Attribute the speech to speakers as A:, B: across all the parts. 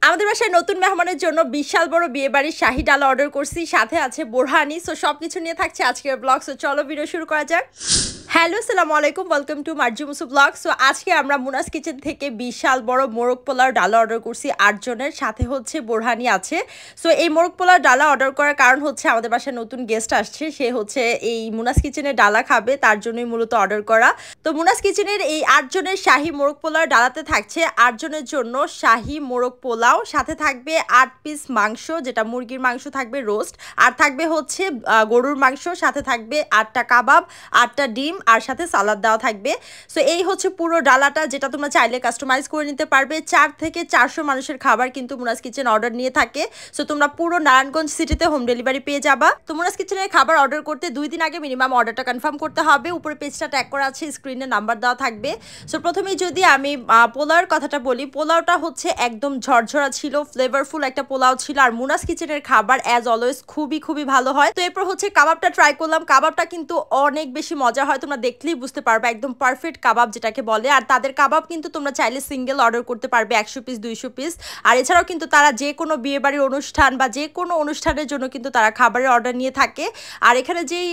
A: আমাদের বাসায় নতুন মেহমানের জন্য বিশাল বড় বিয়ে বাড়ির শাহী ডালা অর্ডার করছি, সাথে আছে বোরহানি। সো সবকিছু নিয়ে থাকছে আজকের ব্লগ। সো চলো ভিডিও শুরু করা যাক। হ্যালো, আসসালামু আলাইকুম, ওয়েলকাম টু মার্জি মুসু ব্লগ। সো আজকে আমরা মুনাস কিচেন থেকে বিশাল বড় মোরগ পোলাও ডালা অর্ডার করছি 8 জনের, সাথে হচ্ছে বোরহানি আছে। সো এই মোরগ পোলাও ডালা অর্ডার করার কারণ হচ্ছে আমাদের বাসায় নতুন গেস্ট আসছে, সে হচ্ছে এই মুনাস কিচেনের ডালা খাবে, তার জন্যই মূলত অর্ডার করা। তো মুনাস কিচেনের এই 8 জনের শাহী মোরগ পোলাও ডালাতে থাকছে 8 জনের জন্য শাহী মোরগ পোলাও, সাথে থাকবে 8 পিস মাংস, যেটা মুরগির মাংস থাকবে রোস্ট, আর থাকবে হচ্ছে গরুর মাংস, সাথে থাকবে 8টা কাবাব, 8টা ডিম, আর সাথে সালাদ দেওয়া থাকবে। সো এই হচ্ছে পুরো ডালাটা, যেটা তোমরা চাইলে কাস্টমাইজ করে নিতে পারবে। 4 থেকে 400 মানুষের খাবার কিন্তু মুনাস কিচেন অর্ডার নিয়ে থাকে। সো তোমরা পুরো নারায়ণগঞ্জ সিটিতে হোম ডেলিভারি পেয়ে যাবা। তো মুনাস কিচেনের খাবার অর্ডার করতে 2 দিন আগে মিনিমাম অর্ডারটা কনফার্ম করতে হবে। উপরে পেজটা ট্যাগ করা আছে, স্ক্রিনে নাম্বার দেওয়া থাকবে। সো প্রথমেই যদি আমি পোলাওর কথাটা বলি, পোলাওটা হচ্ছে একদম ঝরঝরা ছিল, ফ্লেভারফুল একটা পোলাও ছিল। আর মুনাস কিচেনের খাবার অ্যাজ অলওয়েজ খুবই ভালো হয়। তো এরপর হচ্ছে কাবাবটা ট্রাই করলাম। কাবাবটা কিন্তু অনেক বেশি মজা হয়, তোমরা দেখলেই বুঝতে পারবে, একদম পারফেক্ট কাবাব যেটাকে বলে। আর তাদের কাবাব কিন্তু তোমরা চাইলে সিঙ্গেল অর্ডার করতে পারবে 100 পিস 200 পিস। আর এছাড়াও কিন্তু তারা যে কোনো বিয়ে বাড়ির অনুষ্ঠান বা যে কোনো অনুষ্ঠানের জন্য কিন্তু তারা খাবারের অর্ডার নিয়ে থাকে। আর এখানে যেই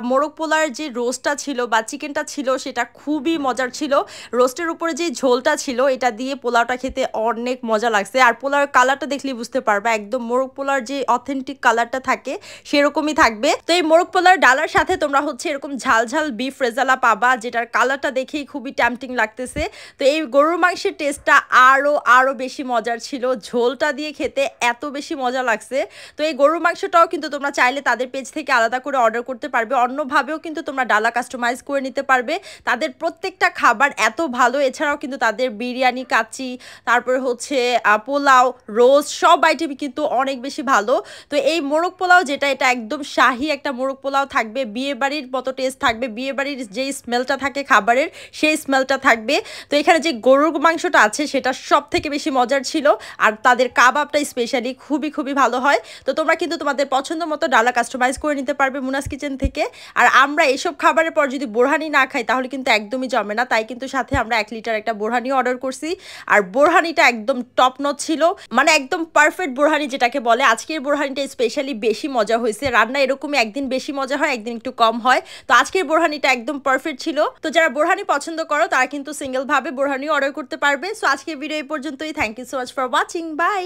A: মোরগ পোলার যে রোস্টটা ছিল বা চিকেনটা ছিল, সেটা খুবই মজার ছিল। রোস্টের উপরে যে ঝোলটা ছিল, এটা দিয়ে পোলাওটা খেতে অনেক মজা লাগছে। আর পোলাওর কালারটা দেখলেই বুঝতে পারবে, একদম মোরগ পোলার যে অথেন্টিক কালারটা থাকে সেরকমই থাকবে। তো এই মোরগ পোলার ডালার সাথে তোমরা হচ্ছে এরকম ঝাল ঝাল বিফ রেজালা পাবা, যেটার কালারটা দেখেই খুবই ট্যাম্পটিং লাগতেছে। তো এই গরুর মাংসের টেস্টটা আরো বেশি মজার ছিল, ঝোলটা দিয়ে খেতে এত বেশি মজা লাগছে। তো এই গরুর মাংসটাও কিন্তু তোমরা চাইলে তাদের পেজ থেকে আলাদা করে অর্ডার করতে পারবে, অন্যভাবেও কিন্তু তোমরা ডালা কাস্টমাইজ করে নিতে পারবে। তাদের প্রত্যেকটা খাবার এত ভালো। এছাড়াও কিন্তু তাদের বিরিয়ানি, কাচ্চি, তারপর হচ্ছে পোলাও, রোস্ট, সব আইটেমই কিন্তু অনেক বেশি ভালো। তো এই মোরগ পোলাও যেটা, এটা একদম শাহী একটা মোরগ পোলাও থাকবে, বিয়ে বাড়ির মতো টেস্ট থাকবে, বিয়ে বাড়ির যেই স্মেলটা থাকে খাবারের সেই স্মেলটা থাকবে। তো এখানে যে গরুর মাংসটা আছে সেটা সব থেকে বেশি মজার ছিল। আর তাদের কাবাবটা স্পেশালি খুবই ভালো হয়। তো তোমরা কিন্তু তোমাদের পছন্দ মতো ডালা কাস্টমাইজ করে নিতে পারবে মুনাস কিচেন থেকে। আর আমরা এইসব খাবারের পর যদি বোরহানি না খাই তাহলে কিন্তু একদমই জমে না, তাই কিন্তু সাথে আমরা 1 লিটার একটা বোরহানি অর্ডার করছি। আর বোরহানিটা একদম টপ নচ ছিল, মানে একদম পারফেক্ট বোরহানি যেটাকে বলে। আজকের বোরহানিটা স্পেশালি বেশি মজা হয়েছে। রান্না এরকমই, একদিন বেশি মজা হয়, একদিন একটু কম হয়। তো আজকের বোরহানিটা একদম পারফেক্ট ছিল। তো যারা বোরহানি পছন্দ করো তারা কিন্তু সিঙ্গেল ভাবে বোরহানি অর্ডার করতে পারবে। সো আজকের ভিডিও এই পর্যন্তই। Thank you so much for watching, by.